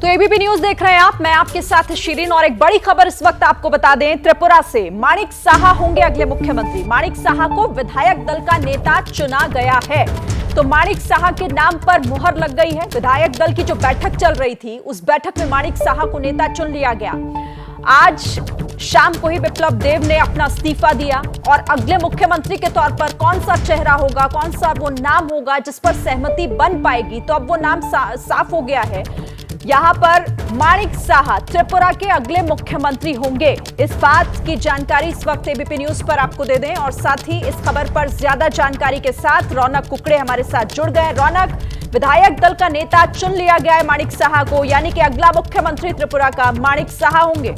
तो ABP news देख रहे हैं आप, मैं आपके साथ शिरीन। और एक बड़ी खबर इस वक्त आपको बता दें, त्रिपुरा से माणिक साहा होंगे अगले मुख्यमंत्री। माणिक साहा को विधायक दल का नेता चुना गया है। तो माणिक साहा के नाम पर मुहर लग गई है। विधायक दल की जो बैठक चल रही थी, उस बैठक में माणिक साहा को नेता चुन लिया गया। आज शाम को ही बिप्लब देब ने अपना इस्तीफा दिया और अगले मुख्यमंत्री के तौर पर कौन सा चेहरा होगा, कौन सा वो नाम होगा जिस पर सहमति बन पाएगी, तो अब वो नाम साफ हो गया है। यहां पर माणिक साहा त्रिपुरा के अगले मुख्यमंत्री होंगे। इस बात की जानकारी इस वक्त एबीपी न्यूज पर आपको दे दें। और साथ ही इस खबर पर ज्यादा जानकारी के साथ रौनक कुकड़े हमारे साथ जुड़ गए। रौनक, विधायक दल का नेता चुन लिया गया है माणिक साहा को, यानी कि अगला मुख्यमंत्री त्रिपुरा का माणिक साहा होंगे।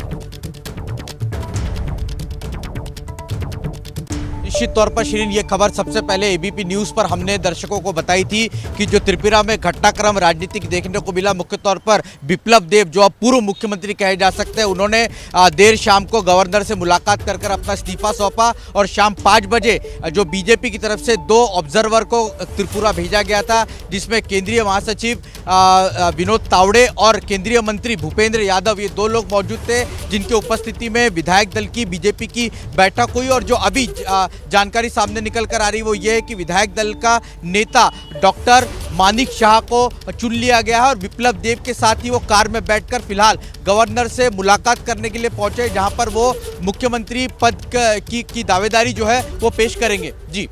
निश्चित तौर पर शिरीन, ये खबर सबसे पहले एबीपी न्यूज पर हमने दर्शकों को बताई थी कि जो त्रिपुरा में घटनाक्रम राजनीतिक देखने को मिला, मुख्य तौर पर बिप्लब देब जो अब पूर्व मुख्यमंत्री कहे जा सकते हैं, उन्होंने देर शाम को गवर्नर से मुलाकात कर अपना इस्तीफा सौंपा और शाम 5 बजे जो बीजेपी की तरफ से 2 ऑब्जर्वर को त्रिपुरा भेजा गया था, जिसमें केंद्रीय महासचिव विनोद तावड़े और केंद्रीय मंत्री भूपेंद्र यादव, ये 2 लोग मौजूद थे, जिनकी उपस्थिति में विधायक दल की बीजेपी की बैठक हुई। और जो अभी जानकारी सामने निकल कर आ रही वो ये है कि विधायक दल का नेता डॉक्टर माणिक साहा को चुन लिया गया है और बिप्लब देब के साथ ही वो कार में बैठकर फिलहाल गवर्नर से मुलाकात करने के लिए पहुंचे, जहां पर वो मुख्यमंत्री पद की दावेदारी जो है वो पेश करेंगे। जी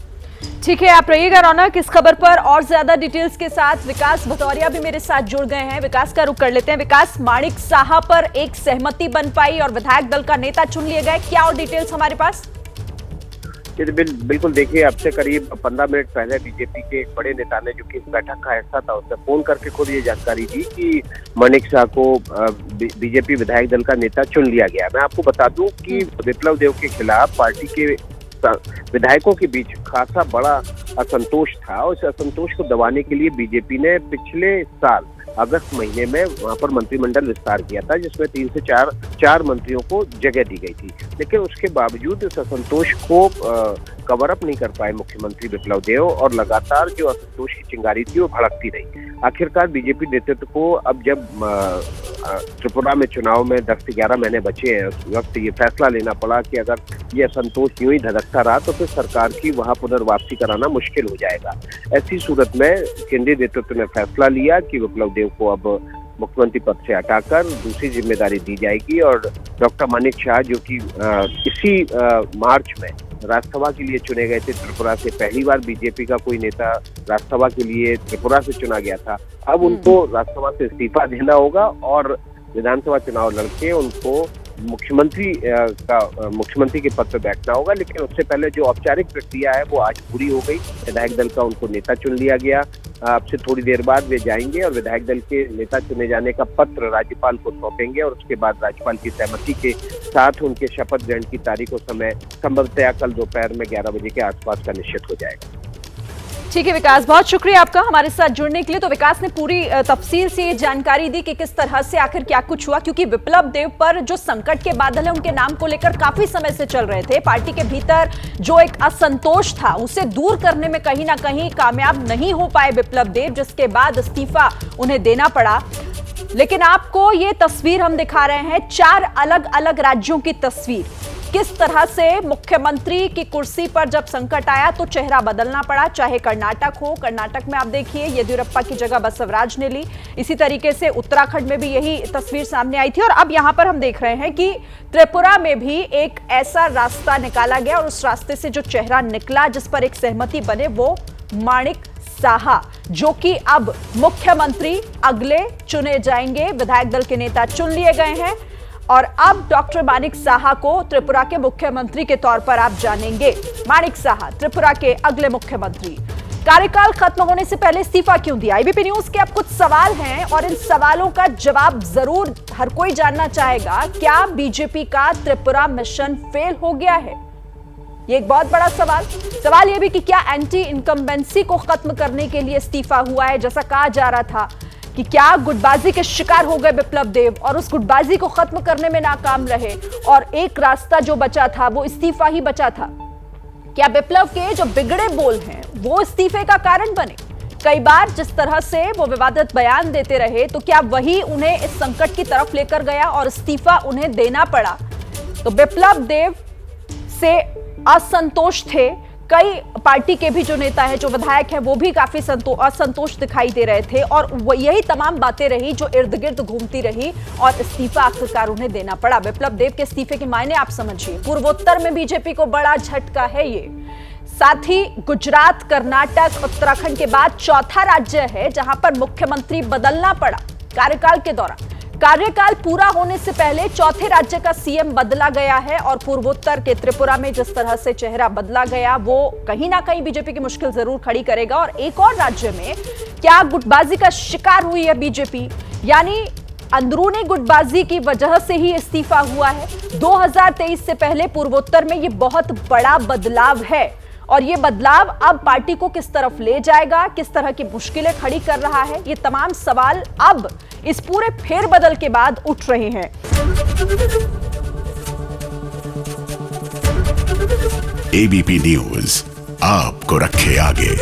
ठीक है, आप रहिएगा रौनक। इस खबर पर और ज्यादा डिटेल्स के साथ विकास भदौरिया भी मेरे साथ जुड़ गए हैं। विकास का रुख कर लेते हैं। विकास, माणिक साहा पर एक सहमति बन पाई और विधायक दल का नेता चुन लिए गए, क्या और डिटेल्स हमारे पास? बिल्कुल, देखिए, अब से करीब 15 मिनट पहले बीजेपी के एक बड़े नेता ने, जो कि इस बैठक का हिस्सा था, उसने फोन करके खुद ये जानकारी दी कि माणिक साहा को बीजेपी विधायक दल का नेता चुन लिया गया। मैं आपको बता दूं कि बिप्लब देब के खिलाफ पार्टी के विधायकों के बीच खासा बड़ा असंतोष था और इस असंतोष को दबाने के लिए बीजेपी ने पिछले साल अगस्त महीने में वहां पर मंत्रिमंडल विस्तार किया था, जिसमें 3 से 4 मंत्रियों को जगह दी गई थी। लेकिन उसके बावजूद इस असंतोष को कवर अप नहीं कर पाए मुख्यमंत्री बिप्लब देब और लगातार जो असंतोष की चिंगारी थी वो भड़कती रही। आखिरकार बीजेपी नेतृत्व को अब जब त्रिपुरा में चुनाव में 10 से 11 महीने बचे हैं, उस वक्त ये फैसला लेना पड़ा कि अगर ये असंतोष यूं ही धधकता रहा तो फिर सरकार की वहां पुनर्वापसी कराना मुश्किल हो जाएगा। ऐसी सूरत में केंद्रीय नेतृत्व ने फैसला लिया कि बिप्लब देब को अब मुख्यमंत्री पद से हटाकर दूसरी जिम्मेदारी दी जाएगी और डॉक्टर माणिक साहा, जो कि इसी मार्च में राज्यसभा के लिए चुने गए थे त्रिपुरा से, पहली बार बीजेपी का कोई नेता राज्यसभा के लिए त्रिपुरा से चुना गया था, अब उनको राज्यसभा से इस्तीफा देना होगा और विधानसभा चुनाव लड़के उनको मुख्यमंत्री के पद पर बैठना होगा। लेकिन उससे पहले जो औपचारिक प्रक्रिया है वो आज पूरी हो गई। विधायक दल का उनको नेता चुन लिया गया। अब से थोड़ी देर बाद वे जाएंगे और विधायक दल के नेता चुने जाने का पत्र राज्यपाल को सौंपेंगे और उसके बाद राज्यपाल की सहमति के साथ उनके शपथ ग्रहण की तारीख और समय संभवतः कल दोपहर में 11 बजे के आसपास का निश्चित हो जाएगा। ठीक है विकास, बहुत शुक्रिया आपका हमारे साथ जुड़ने के लिए। तो विकास ने पूरी तफसील से ये जानकारी दी कि किस तरह से आखिर क्या कुछ हुआ, क्योंकि बिप्लब देब पर जो संकट के बादल है उनके नाम को लेकर काफी समय से चल रहे थे। पार्टी के भीतर जो एक असंतोष था उसे दूर करने में कहीं ना कहीं कामयाब नहीं हो पाए बिप्लब देब, जिसके बाद इस्तीफा उन्हें देना पड़ा। लेकिन आपको ये तस्वीर हम दिखा रहे हैं, 4 अलग अलग राज्यों की तस्वीर, किस तरह से मुख्यमंत्री की कुर्सी पर जब संकट आया तो चेहरा बदलना पड़ा। चाहे कर्नाटक हो, कर्नाटक में आप देखिए येदियुरप्पा की जगह बसवराज ने ली। इसी तरीके से उत्तराखंड में भी यही तस्वीर सामने आई थी और अब यहां पर हम देख रहे हैं कि त्रिपुरा में भी एक ऐसा रास्ता निकाला गया और उस रास्ते से जो चेहरा निकला, जिस पर एक सहमति बने, वो माणिक साहा, जो कि अब मुख्यमंत्री अगले चुने जाएंगे। विधायक दल के नेता चुन लिए गए हैं और अब डॉक्टर माणिक साहा को त्रिपुरा के मुख्यमंत्री के तौर पर आप जानेंगे। माणिक साहा त्रिपुरा के अगले मुख्यमंत्री। कार्यकाल खत्म होने से पहले इस्तीफा क्यों दिया? एबीपी न्यूज के अब कुछ सवाल हैं और इन सवालों का जवाब जरूर हर कोई जानना चाहेगा। क्या बीजेपी का त्रिपुरा मिशन फेल हो गया है? ये एक बहुत बड़ा सवाल ये भी कि क्या एंटी इनकम्बेंसी को खत्म करने के लिए इस्तीफा हुआ है, जैसा कहा जा रहा था कि क्या गुटबाजी के शिकार हो गए बिप्लब देब और उस गुटबाजी को खत्म करने में नाकाम रहे और एक रास्ता जो बचा था वो इस्तीफा ही बचा था। क्या बिप्लब के जो बिगड़े बोल हैं वो इस्तीफे का कारण बने? कई बार जिस तरह से वो विवादित बयान देते रहे, तो क्या वही उन्हें इस संकट की तरफ लेकर गया और इस्तीफा उन्हें देना पड़ा? तो बिप्लब देब से असंतोष थे। कई पार्टी के भी जो नेता है, जो विधायक हैं, वो भी काफी असंतोष दिखाई दे रहे थे और यही तमाम बातें रही जो इर्द गिर्द घूमती रही और इस्तीफा आखिरकार उन्हें देना पड़ा। बिप्लब देब के इस्तीफे के मायने आप समझिए। पूर्वोत्तर में बीजेपी को बड़ा झटका है ये। साथ ही गुजरात, कर्नाटक, उत्तराखंड के बाद चौथा राज्य है जहां पर मुख्यमंत्री बदलना पड़ा कार्यकाल के दौरान। कार्यकाल पूरा होने से पहले चौथे राज्य का सीएम बदला गया है और पूर्वोत्तर के त्रिपुरा में जिस तरह से चेहरा बदला गया, वो कहीं ना कहीं बीजेपी की मुश्किल जरूर खड़ी करेगा। और एक और राज्य में क्या गुटबाजी का शिकार हुई है बीजेपी, यानी अंदरूनी गुटबाजी की वजह से ही इस्तीफा हुआ है। 2023 से पहले पूर्वोत्तर में ये बहुत बड़ा बदलाव है और ये बदलाव अब पार्टी को किस तरफ ले जाएगा, किस तरह की मुश्किलें खड़ी कर रहा है, ये तमाम सवाल अब इस पूरे फेरबदल के बाद उठ रहे हैं। एबीपी न्यूज आपको रखे आगे।